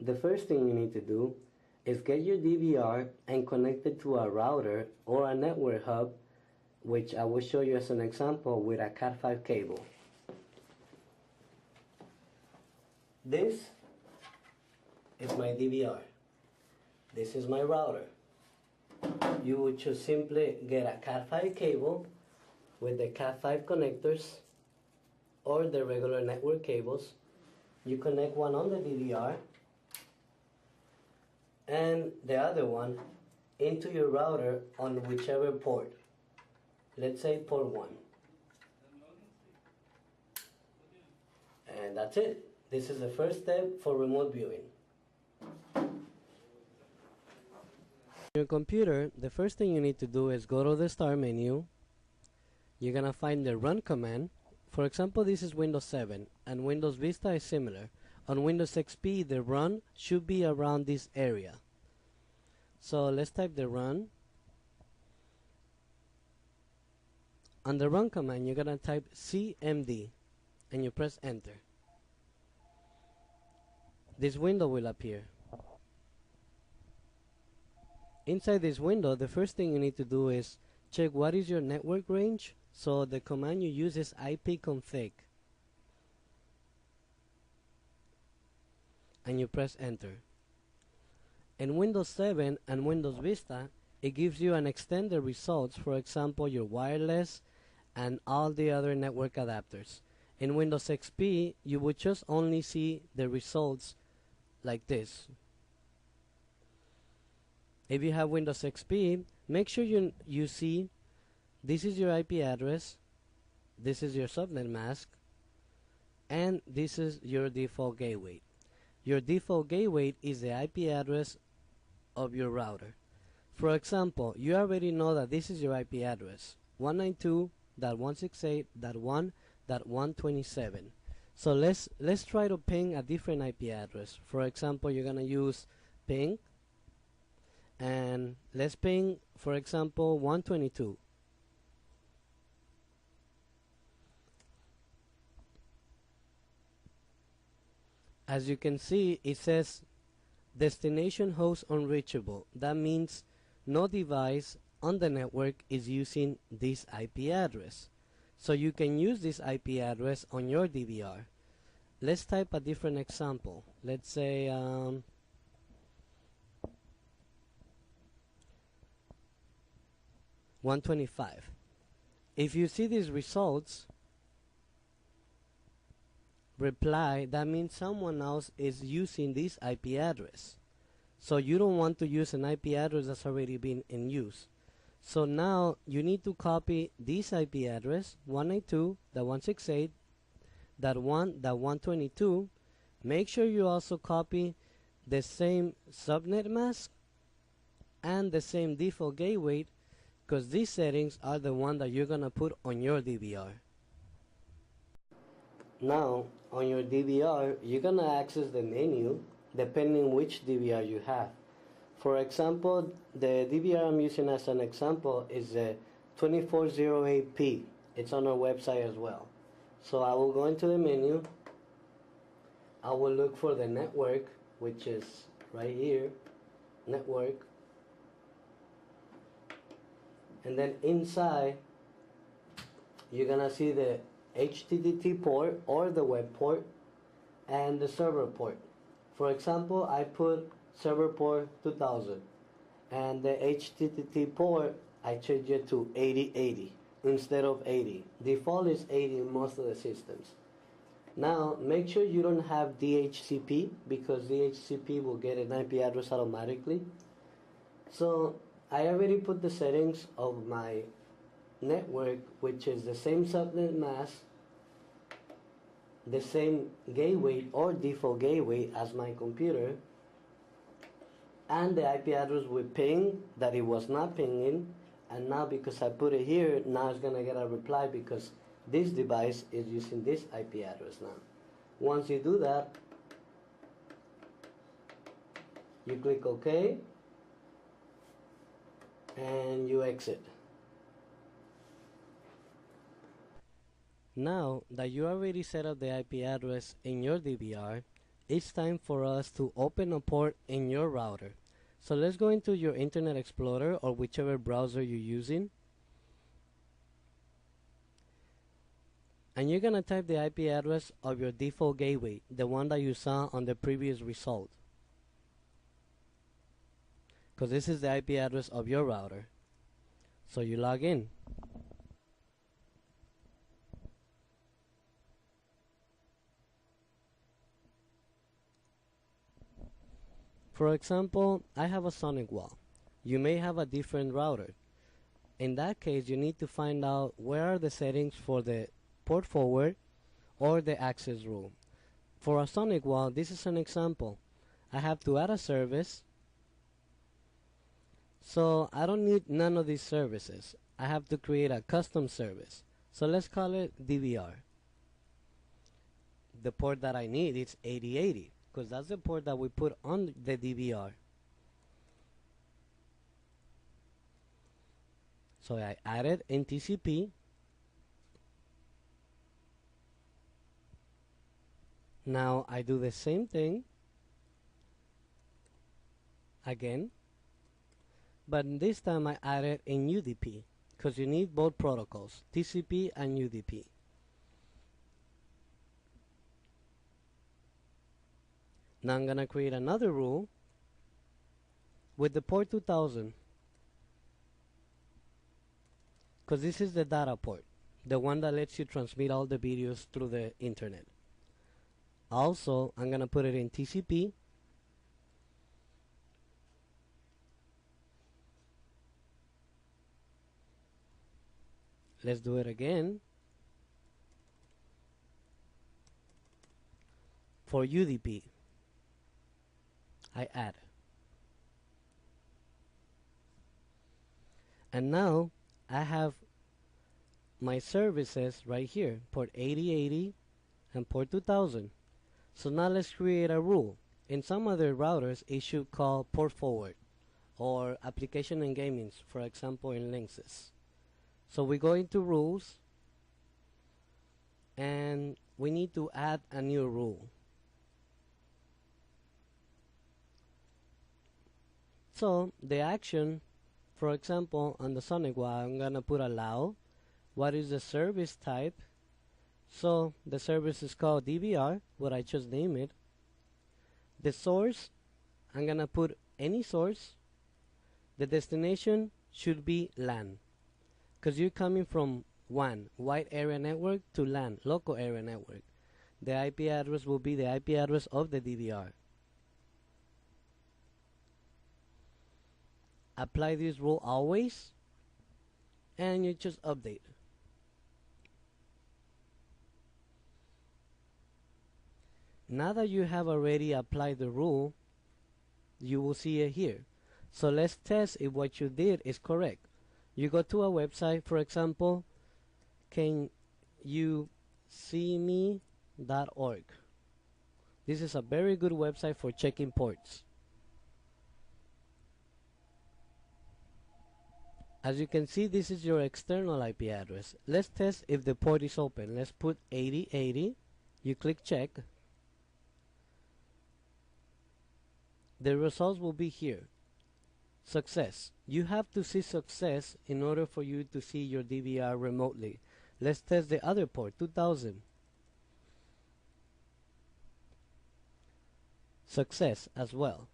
the first thing you need to do is get your DVR and connect it to a router or a network hub, which I will show you as an example with a Cat5 cable. This is my DVR. This is my router. You would just simply get a Cat5 cable with the Cat5 connectors or the regular network cables. You connect one on the DVR and the other one into your router on whichever port. Let's say port 1. And that's it. This is the first step for remote viewing. Your computer, the first thing you need to do is go to the start menu. You're gonna find the run command. For example, this is Windows 7 and Windows Vista is similar. On Windows XP, the run should be around this area. So let's type the run. On the run command, you're gonna type CMD and you press enter. This window will appear. Inside this window, the first thing you need to do is check what is your network range. So the command you use is ipconfig. And you press enter. In Windows 7 and Windows Vista, it gives you an extended results, for example, your wireless and all the other network adapters. In Windows XP, you would just only see the results like this. If you have Windows XP, make sure you see this is your IP address, this is your subnet mask, and this is your default gateway. Your default gateway is the IP address of your router. For example, you already know that this is your IP address, 192.168.1.127. So let's try to ping a different IP address. For example, you're gonna use ping, and let's ping, for example, 122. As you can see, it says destination host unreachable. That means no device on the network is using this IP address. So you can use this IP address on your DVR. Let's type a different example. Let's say 125. If you see these results, reply, that means someone else is using this IP address. So you don't want to use an IP address that's already been in use. So now you need to copy this IP address, 192.168.1.122. Make sure you also copy the same subnet mask and the same default gateway, because these settings are the one that you're gonna put on your DVR. Now, on your DVR, you're gonna access the menu depending which DVR you have. For example, the DVR I'm using as an example is the 2408P. It's on our website as well. So I will go into the menu. I will look for the network, which is right here, network. And then inside, you're gonna see the HTTP port or the web port and the server port. For example, I put server port 2000 and the HTTP port I change it to 8080 instead of 80. Default is 80 in most of the systems. Now make sure you don't have DHCP, because DHCP will get an IP address automatically. So I already put the settings of my network, which is the same subnet mask, the same gateway or default gateway as my computer, and the IP address with ping that it was not pinging. And now because I put it here, now it's gonna get a reply because this device is using this IP address now. Once you do that, you click OK and you exit. Now that you already set up the IP address in your DVR, it's time for us to open a port in your router. So let's go into your Internet Explorer or whichever browser you're using. And you're going to type the IP address of your default gateway, the one that you saw on the previous result. Because this is the IP address of your router. So you log in. For example, I have a Sonic wall. You may have a different router. In that case, you need to find out where are the settings for the port forward or the access rule. For a Sonic wall, this is an example. I have to add a service. So I don't need none of these services. I have to create a custom service. So let's call it DVR. The port that I need is 8080 because that's the port that we put on the DVR. So I added in TCP. Now I do the same thing again, but this time I added in UDP because you need both protocols, TCP and UDP. Now I'm going to create another rule with the port 2000 because this is the data port, the one that lets you transmit all the videos through the internet. Also, I'm going to put it in TCP. Let's do it again. For UDP, I add. And now I have my services right here, port 8080 and port 2000. So now let's create a rule. In some other routers, it should call port forward or application and gaming, for example, in Linksys. So we go into rules and we need to add a new rule. So the action, for example, on the Sonic wall, I'm going to put allow. What is the service type? So the service is called DVR, what I just named it. The source, I'm going to put any source. The destination should be LAN, because you're coming from WAN, wide area network, to LAN, local area network. The IP address will be the IP address of the DVR. Apply this rule always, and you just update. Now that you have already applied the rule, you will see it here. So let's test if what you did is correct. You go to a website, for example, canyouseeme.org. This is a very good website for checking ports. As you can see, this is your external IP address. Let's test if the port is open. Let's put 8080. You click check. The results will be here. Success. You have to see success in order for you to see your DVR remotely. Let's test the other port, 2000. Success as well.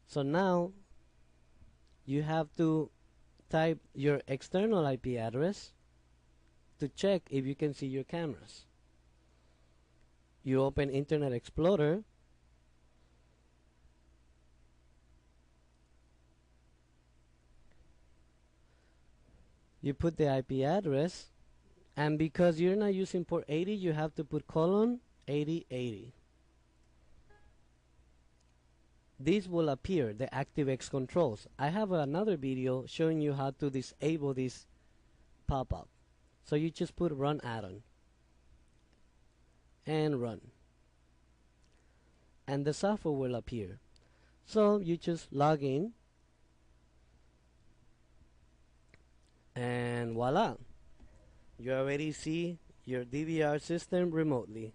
So now you have to type your external IP address to check if you can see your cameras. You open Internet Explorer. You put the IP address, and because you're not using port 80, you have to put colon 8080. This will appear, the ActiveX controls. I have another video showing you how to disable this pop-up. So you just put run add-on and run, and the software will appear. So you just log in, and voila, you already see your DVR system remotely.